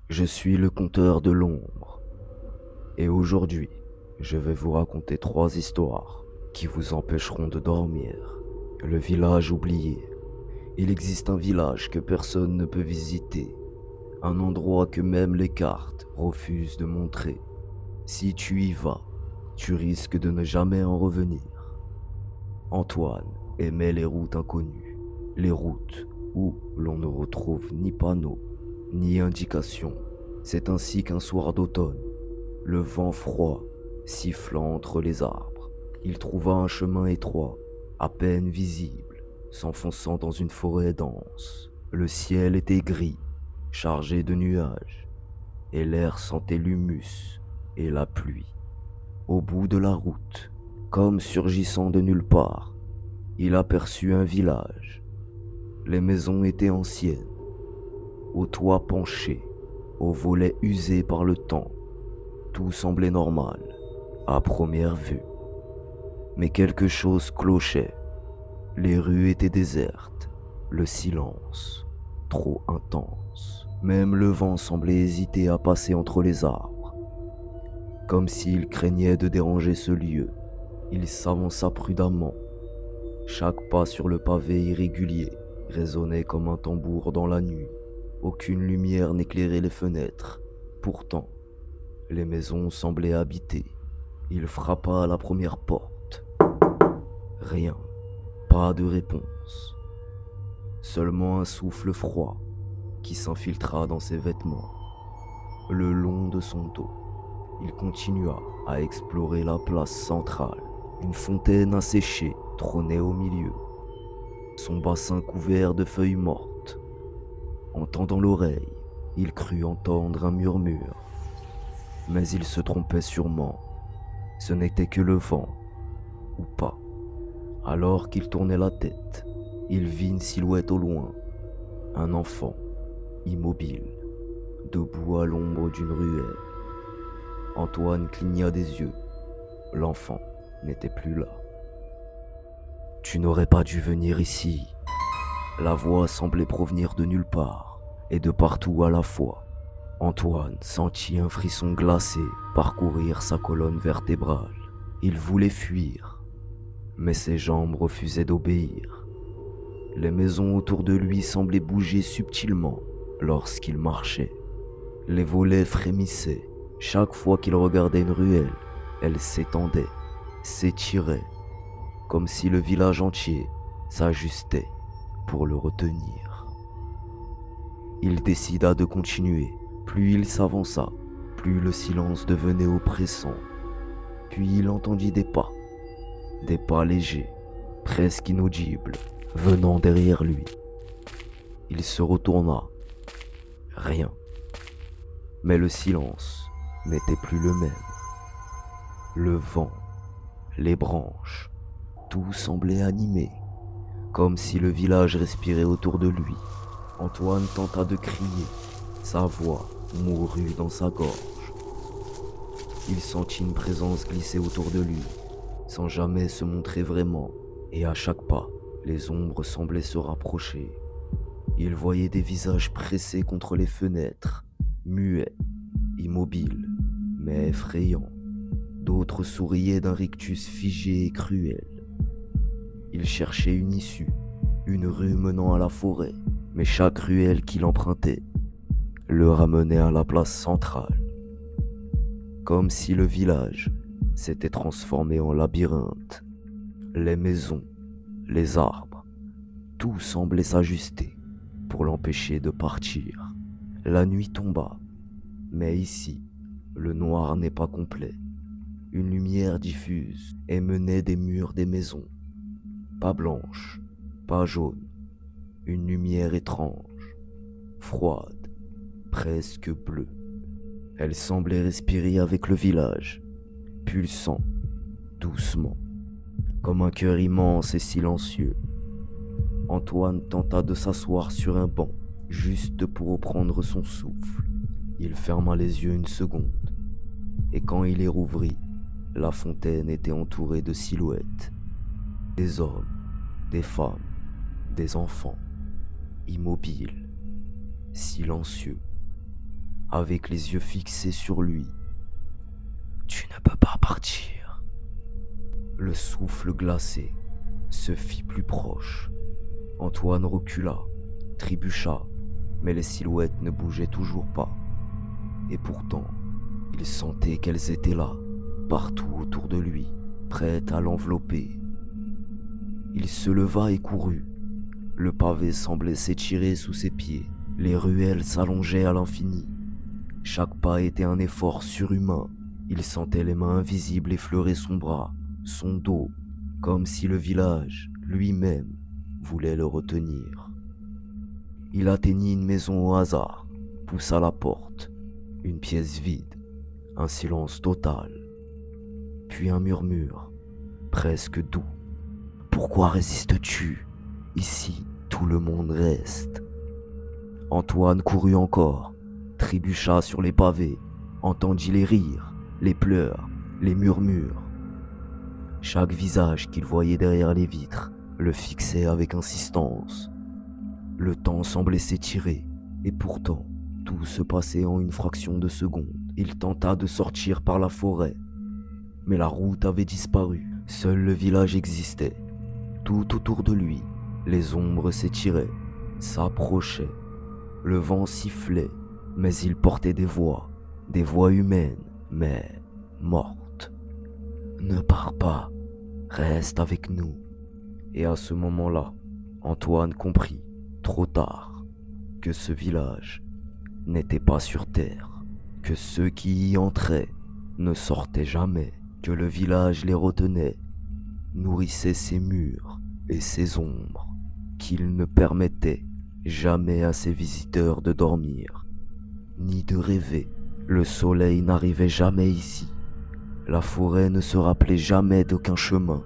Je suis le conteur de l'ombre, et aujourd'hui, je vais vous raconter 3 histoires qui vous empêcheront de dormir. Le village oublié. Il existe un village que personne ne peut visiter, un endroit que même les cartes refusent de montrer. Si tu y vas, tu risques de ne jamais en revenir. Antoine aimait les routes inconnues, les routes où l'on ne retrouve ni panneaux, ni indications. C'est ainsi qu'un soir d'automne, le vent froid sifflant entre les arbres, il trouva un chemin étroit, à peine visible, s'enfonçant dans une forêt dense. Le ciel était gris, chargé de nuages, et l'air sentait l'humus et la pluie. Au bout de la route, comme surgissant de nulle part, il aperçut un village. Les maisons étaient anciennes, aux toits penchés, aux volets usés par le temps. Tout semblait normal, à première vue. Mais quelque chose clochait. Les rues étaient désertes, le silence, trop intense. Même le vent semblait hésiter à passer entre les arbres, comme s'il craignait de déranger ce lieu. Il s'avança prudemment. Chaque pas sur le pavé irrégulier résonnait comme un tambour dans la nuit. Aucune lumière n'éclairait les fenêtres. Pourtant, les maisons semblaient habitées. Il frappa à la première porte. Rien, pas de réponse. Seulement un souffle froid qui s'infiltra dans ses vêtements. Le long de son dos, il continua à explorer la place centrale. Une fontaine asséchée trônait au milieu, son bassin couvert de feuilles mortes. En tendant l'oreille, il crut entendre un murmure. Mais il se trompait sûrement. Ce n'était que le vent, ou pas. Alors qu'il tournait la tête, il vit une silhouette au loin. Un enfant, immobile, debout à l'ombre d'une ruelle. Antoine cligna des yeux. L'enfant n'était plus là. Tu n'aurais pas dû venir ici. La voix semblait provenir de nulle part et de partout à la fois. Antoine sentit un frisson glacé parcourir sa colonne vertébrale. Il voulait fuir, mais ses jambes refusaient d'obéir. Les maisons autour de lui semblaient bouger subtilement lorsqu'il marchait. Les volets frémissaient. Chaque fois qu'il regardait une ruelle, elle s'étendait, s'étirait, comme si le village entier s'ajustait pour le retenir. Il décida de continuer. Plus il s'avança, plus le silence devenait oppressant. Puis il entendit des pas légers, presque inaudibles, venant derrière lui. Il se retourna. Rien. Mais le silence n'était plus le même. Le vent, les branches, tout semblait animé, comme si le village respirait autour de lui. Antoine tenta de crier. Sa voix mourut dans sa gorge. Il sentit une présence glisser autour de lui, sans jamais se montrer vraiment, et à chaque pas, les ombres semblaient se rapprocher. Il voyait des visages pressés contre les fenêtres, muets, immobiles, mais effrayants. D'autres souriaient d'un rictus figé et cruel. Il cherchait une issue, une rue menant à la forêt, mais chaque ruelle qu'il empruntait le ramenait à la place centrale. Comme si le village s'était transformé en labyrinthe. Les maisons, les arbres, tout semblait s'ajuster pour l'empêcher de partir. La nuit tomba, mais ici, le noir n'est pas complet. Une lumière diffuse émanait des murs des maisons. Pas blanche, pas jaune, une lumière étrange, froide, presque bleue. Elle semblait respirer avec le village, pulsant doucement, comme un cœur immense et silencieux. Antoine tenta de s'asseoir sur un banc, juste pour reprendre son souffle. Il ferma les yeux une seconde, et quand il les rouvrit, la fontaine était entourée de silhouettes. Des hommes, des femmes, des enfants, immobiles, silencieux. avec les yeux fixés sur lui. Tu ne peux pas partir. Le souffle glacé se fit plus proche. Antoine recula, trébucha, mais les silhouettes ne bougeaient toujours pas. Et pourtant, il sentait qu'elles étaient là, partout autour de lui, prêtes à l'envelopper. Il se leva et courut. Le pavé semblait s'étirer sous ses pieds. Les ruelles s'allongeaient à l'infini. Chaque pas était un effort surhumain. Il sentait les mains invisibles effleurer son bras, son dos, comme si le village, lui-même, voulait le retenir. Il atteignit une maison au hasard, poussa la porte. Une pièce vide, un silence total. Puis un murmure, presque doux. Pourquoi résistes-tu? Ici, tout le monde reste. Antoine courut encore, trébucha sur les pavés, entendit les rires, les pleurs, les murmures. Chaque visage qu'il voyait derrière les vitres le fixait avec insistance. Le temps semblait s'étirer, et pourtant, tout se passait en une fraction de seconde. Il tenta de sortir par la forêt, mais la route avait disparu. Seul le village existait. Tout autour de lui, les ombres s'étiraient, s'approchaient. Le vent sifflait, mais il portait des voix humaines, mais mortes. Ne pars pas, reste avec nous. Et à ce moment-là, Antoine comprit, trop tard, que ce village n'était pas sur terre, que ceux qui y entraient ne sortaient jamais, que le village les retenait, nourrissait ses murs et ses ombres, qu'il ne permettait jamais à ses visiteurs de dormir, ni de rêver. Le soleil n'arrivait jamais ici, la forêt ne se rappelait jamais d'aucun chemin,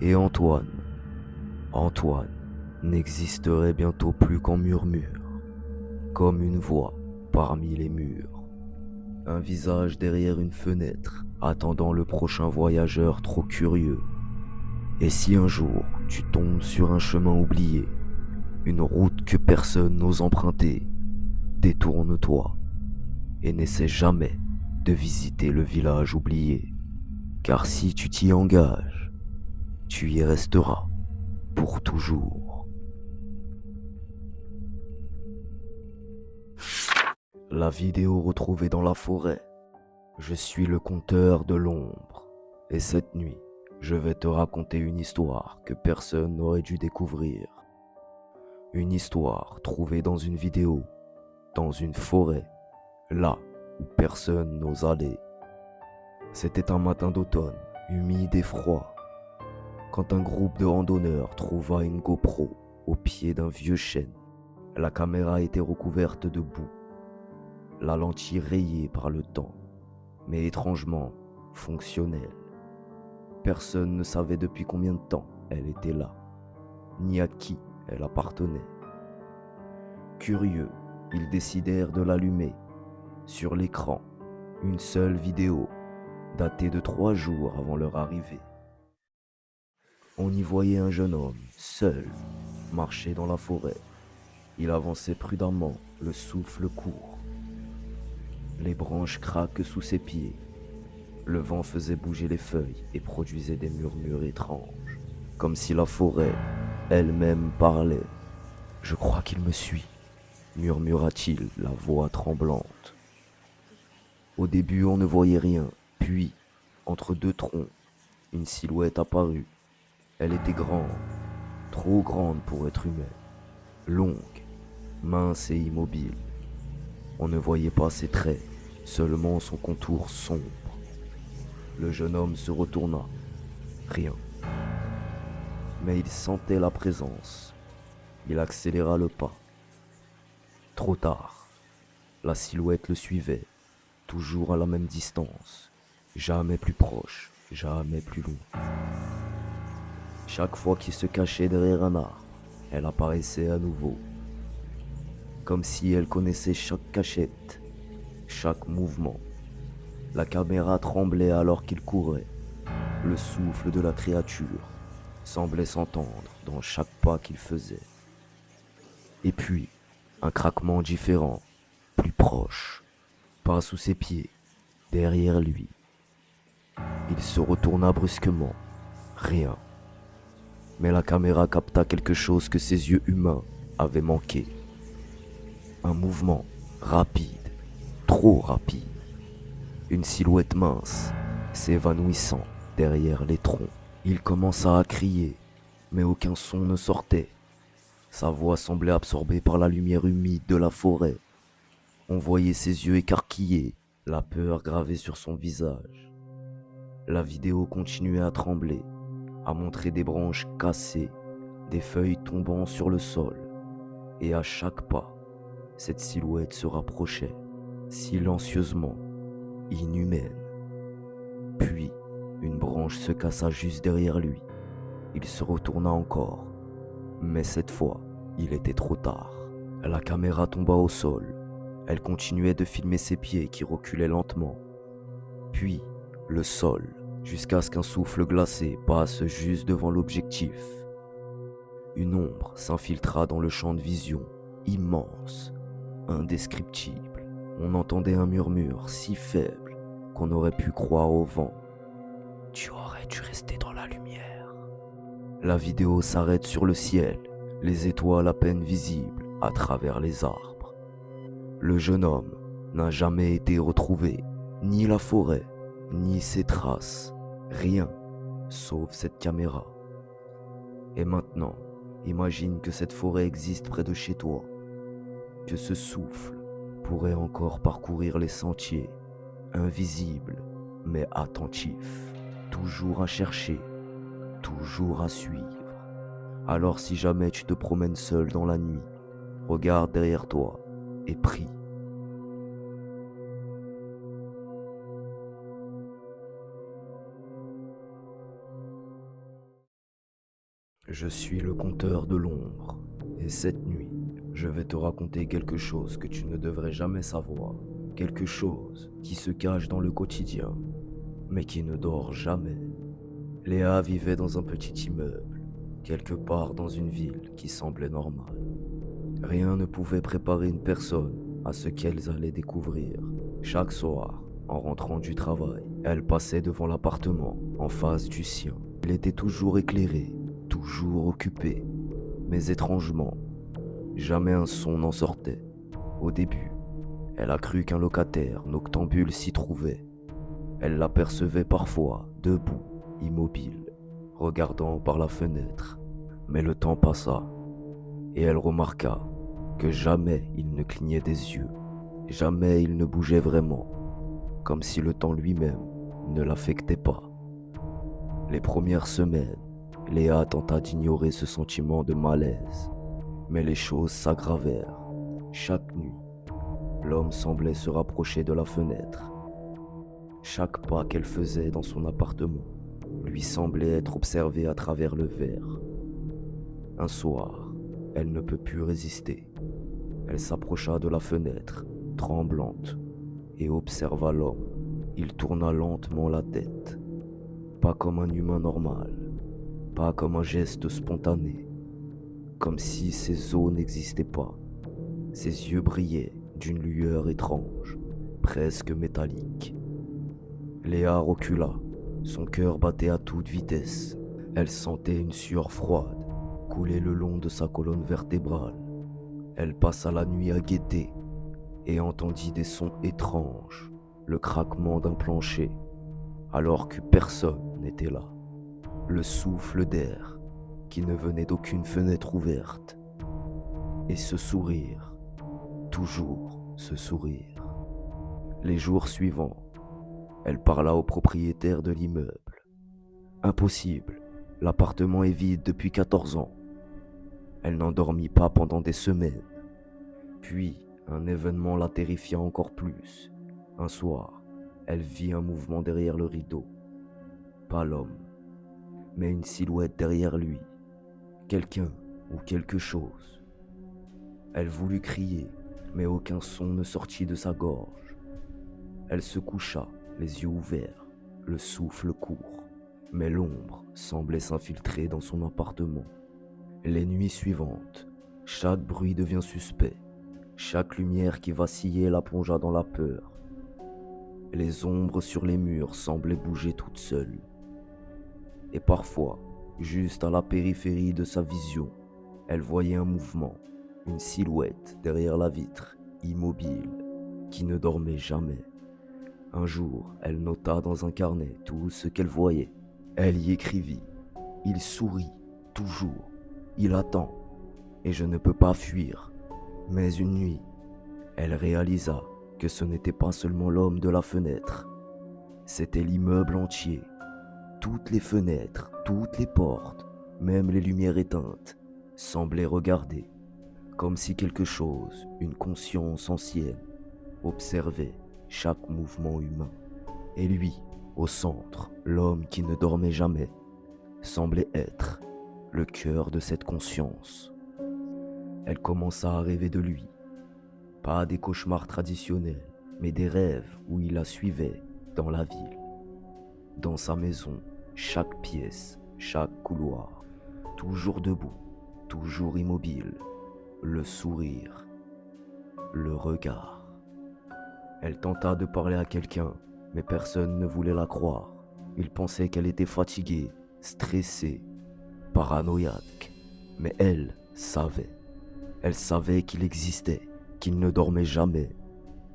et Antoine n'existerait bientôt plus qu'en murmure, comme une voix parmi les murs. Un visage derrière une fenêtre, attendant le prochain voyageur trop curieux. Et si un jour tu tombes sur un chemin oublié, une route que personne n'ose emprunter, détourne-toi et n'essaie jamais de visiter le village oublié. Car si tu t'y engages, tu y resteras pour toujours. La vidéo retrouvée dans la forêt. Je suis le conteur de l'ombre. Et cette nuit, je vais te raconter une histoire que personne n'aurait dû découvrir. Une histoire trouvée dans une vidéo, dans une forêt, là où personne n'ose aller. C'était un matin d'automne, humide et froid, quand un groupe de randonneurs trouva une GoPro au pied d'un vieux chêne. La caméra était recouverte de boue, la lentille rayée par le temps, mais étrangement fonctionnelle. Personne ne savait depuis combien de temps elle était là, ni à qui elle appartenait. Curieux, ils décidèrent de l'allumer. Sur l'écran, une seule vidéo, datée de 3 jours avant leur arrivée. On y voyait un jeune homme, seul, marcher dans la forêt. Il avançait prudemment, le souffle court. Les branches craquent sous ses pieds. Le vent faisait bouger les feuilles et produisait des murmures étranges, comme si la forêt elle-même parlait. « Je crois qu'il me suit », murmura-t-il, la voix tremblante. Au début, on ne voyait rien, puis, entre 2 troncs, une silhouette apparut. Elle était grande, trop grande pour être humaine, longue, mince et immobile. On ne voyait pas ses traits, seulement son contour sombre. Le jeune homme se retourna. Rien. Mais il sentait la présence. Il accéléra le pas. Trop tard. La silhouette le suivait, toujours à la même distance, jamais plus proche, jamais plus loin. Chaque fois qu'il se cachait derrière un arbre, elle apparaissait à nouveau, comme si elle connaissait chaque cachette, chaque mouvement. La caméra tremblait alors qu'il courait. Le souffle de la créature semblait s'entendre dans chaque pas qu'il faisait. Et puis, un craquement différent, plus proche, pas sous ses pieds, derrière lui. Il se retourna brusquement. Rien. Mais la caméra capta quelque chose que ses yeux humains avaient manqué. Un mouvement rapide, trop rapide. Une silhouette mince, s'évanouissant derrière les troncs. Il commença à crier, mais aucun son ne sortait. Sa voix semblait absorbée par la lumière humide de la forêt. On voyait ses yeux écarquillés, la peur gravée sur son visage. La vidéo continuait à trembler, à montrer des branches cassées, des feuilles tombant sur le sol. Et à chaque pas, cette silhouette se rapprochait, silencieusement, inhumaine. Puis, une branche se cassa juste derrière lui. Il se retourna encore, mais cette fois, il était trop tard. La caméra tomba au sol. Elle continuait de filmer ses pieds qui reculaient lentement. Puis, le sol, jusqu'à ce qu'un souffle glacé passe juste devant l'objectif. Une ombre s'infiltra dans le champ de vision, immense, indescriptible. On entendait un murmure si faible qu'on aurait pu croire au vent. « Tu aurais dû rester dans la lumière. » La vidéo s'arrête sur le ciel, les étoiles à peine visibles à travers les arbres. Le jeune homme n'a jamais été retrouvé, ni la forêt, ni ses traces, rien, sauf cette caméra. Et maintenant, imagine que cette forêt existe près de chez toi, que ce souffle pourrait encore parcourir les sentiers, invisible mais attentif, toujours à chercher, toujours à suivre. Alors si jamais tu te promènes seul dans la nuit, regarde derrière toi et prie. Je suis le conteur de l'ombre, et cette nuit, je vais te raconter quelque chose que tu ne devrais jamais savoir, quelque chose qui se cache dans le quotidien, mais qui ne dort jamais. Léa vivait dans un petit immeuble, quelque part dans une ville qui semblait normale. Rien ne pouvait préparer une personne à ce qu'elles allaient découvrir. Chaque soir, en rentrant du travail, elle passait devant l'appartement en face du sien. Il était toujours éclairé, toujours occupé, mais étrangement, jamais un son n'en sortait. Au début, elle a cru qu'un locataire noctambule s'y trouvait. Elle l'apercevait parfois, debout, immobile, regardant par la fenêtre. Mais le temps passa, et elle remarqua que jamais il ne clignait des yeux, jamais il ne bougeait vraiment, comme si le temps lui-même ne l'affectait pas. Les premières semaines, Léa tenta d'ignorer ce sentiment de malaise, mais les choses s'aggravèrent. Chaque nuit, l'homme semblait se rapprocher de la fenêtre. Chaque pas qu'elle faisait dans son appartement lui semblait être observé à travers le verre. Un soir, elle ne peut plus résister. Elle s'approcha de la fenêtre, tremblante, et observa l'homme. Il tourna lentement la tête, pas comme un humain normal, pas comme un geste spontané, comme si ses os n'existaient pas. Ses yeux brillaient d'une lueur étrange, presque métallique. Léa recula, son cœur battait à toute vitesse. Elle sentait une sueur froide couler le long de sa colonne vertébrale. Elle passa la nuit à guetter et entendit des sons étranges, le craquement d'un plancher, alors que personne n'était là. Le souffle d'air qui ne venait d'aucune fenêtre ouverte. Et ce sourire, toujours ce sourire. Les jours suivants, elle parla au propriétaire de l'immeuble. Impossible, l'appartement est vide depuis 14 ans. Elle n'en dormit pas pendant des semaines. Puis, un événement la terrifia encore plus. Un soir, elle vit un mouvement derrière le rideau. Pas l'homme, mais une silhouette derrière lui. Quelqu'un ou quelque chose. Elle voulut crier, mais aucun son ne sortit de sa gorge. Elle se coucha, les yeux ouverts, le souffle court. Mais l'ombre semblait s'infiltrer dans son appartement. Les nuits suivantes, chaque bruit devient suspect. Chaque lumière qui vacillait la plongea dans la peur. Les ombres sur les murs semblaient bouger toutes seules. Et parfois, juste à la périphérie de sa vision, elle voyait un mouvement, une silhouette derrière la vitre, immobile, qui ne dormait jamais. Un jour, elle nota dans un carnet tout ce qu'elle voyait. Elle y écrivit: « Il sourit, toujours, il attend, et je ne peux pas fuir. » Mais une nuit, elle réalisa que ce n'était pas seulement l'homme de la fenêtre, c'était l'immeuble entier. Toutes les fenêtres, toutes les portes, même les lumières éteintes, semblaient regarder, comme si quelque chose, une conscience ancienne, observait chaque mouvement humain. Et lui, au centre, l'homme qui ne dormait jamais, semblait être le cœur de cette conscience. Elle commença à rêver de lui, pas des cauchemars traditionnels, mais des rêves où il la suivait dans la ville, dans sa maison, chaque pièce, chaque couloir, toujours debout, toujours immobile, le sourire, le regard. Elle tenta de parler à quelqu'un, mais personne ne voulait la croire. Il pensait qu'elle était fatiguée, stressée, paranoïaque. Mais elle savait. Elle savait qu'il existait, qu'il ne dormait jamais,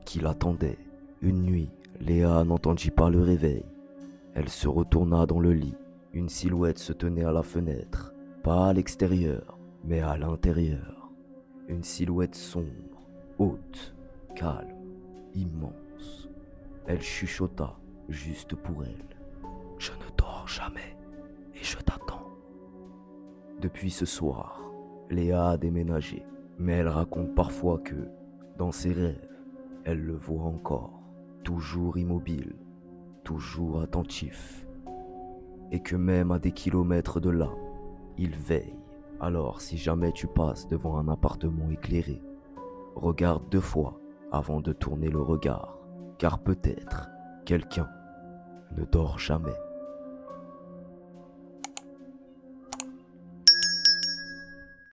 qu'il attendait. Une nuit, Léa n'entendit pas le réveil. Elle se retourna dans le lit. Une silhouette se tenait à la fenêtre, pas à l'extérieur, mais à l'intérieur. Une silhouette sombre, haute, calme, immense. Elle chuchota, juste pour elle: « Je ne dors jamais et je t'attends. » Depuis ce soir, Léa a déménagé, mais elle raconte parfois que, dans ses rêves, elle le voit encore, toujours immobile, toujours attentif, et que même à des kilomètres de là, il veille. Alors si jamais tu passes devant un appartement éclairé, regarde 2 fois avant de tourner le regard, car peut-être quelqu'un ne dort jamais.